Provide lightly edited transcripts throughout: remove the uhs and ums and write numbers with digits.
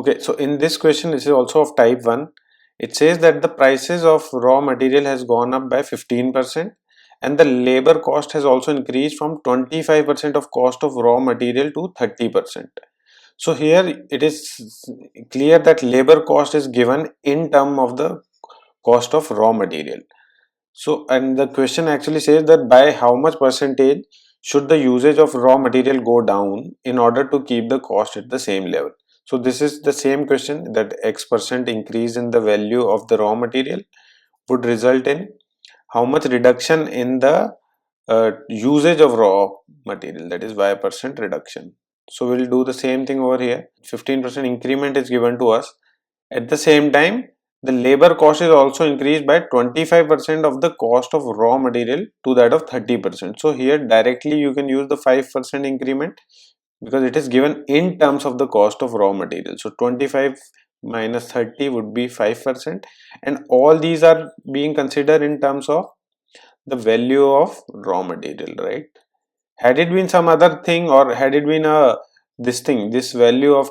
Okay, so in this question, this is also of type 1. It says that the prices of raw material has gone up by 15% and the labor cost has also increased from 25% of cost of raw material to 30%. So here it is clear that labor cost is given in term of the cost of raw material. So, and the question actually says that by how much percentage should the usage of raw material go down in order to keep the cost at the same level. So this is the same question, that X% increase in the value of the raw material would result in how much reduction in the usage of raw material, that is Y% reduction. So we'll do the same thing over here. 15% increment is given to us. At the same time, the labor cost is also increased by 25% of the cost of raw material to that of 30%. So here directly you can use the 5% increment because it is given in terms of the cost of raw material. So 25 minus 30 would be 5%, and all these are being considered in terms of the value of raw material, right? Had it been some other thing, or had it been a this value of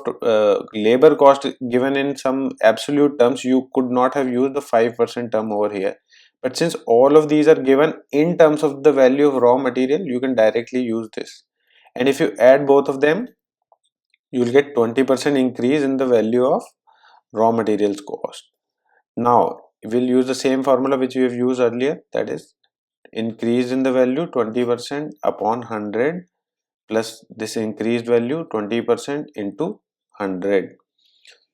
labor cost given in some absolute terms, you could not have used the 5% term over here. But since all of these are given in terms of the value of raw material, you can directly use this. And if you add both of them, you will get 20% increase in the value of raw materials cost. Now we'll use the same formula which we have used earlier, that is increase in the value 20% upon 100 plus this increased value 20% into 100.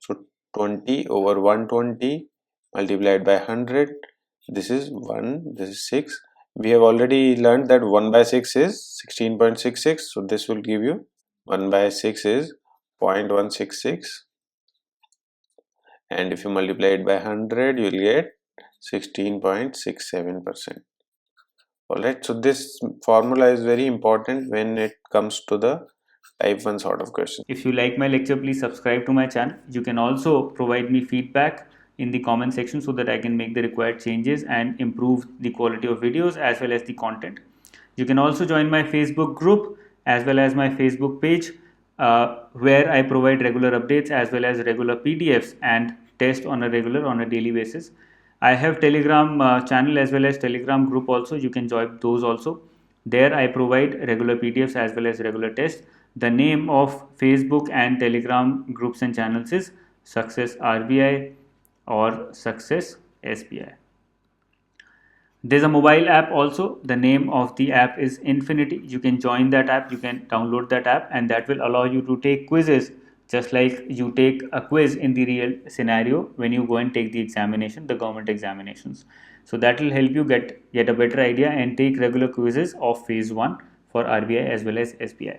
So 20 over 120 multiplied by 100, this is 1, this is 6. We have already learned that 1 by 6 is 16.66, so this will give you 1 by 6 is 0.166, and if you multiply it by 100 you will get 16.67%. Alright, so this formula is very important when it comes to the type 1 sort of question. If you like my lecture, please subscribe to my channel. You can also provide me feedback in the comment section so that I can make the required changes and improve the quality of videos as well as the content. You can also join my Facebook group as well as my Facebook page where I provide regular updates as well as regular PDFs and test on a daily basis. I have Telegram channel as well as Telegram group also. You can join those also. There I provide regular PDFs as well as regular tests. The name of Facebook and Telegram groups and channels is Success RBI or Success SBI. There's a mobile app also. The name of the app is Infinity. You can join that app, you can download that app, and that will allow you to take quizzes just like you take a quiz in the real scenario when you go and take the examination, the government examinations. So that will help you get a better idea and take regular quizzes of phase 1 for RBI as well as SBI.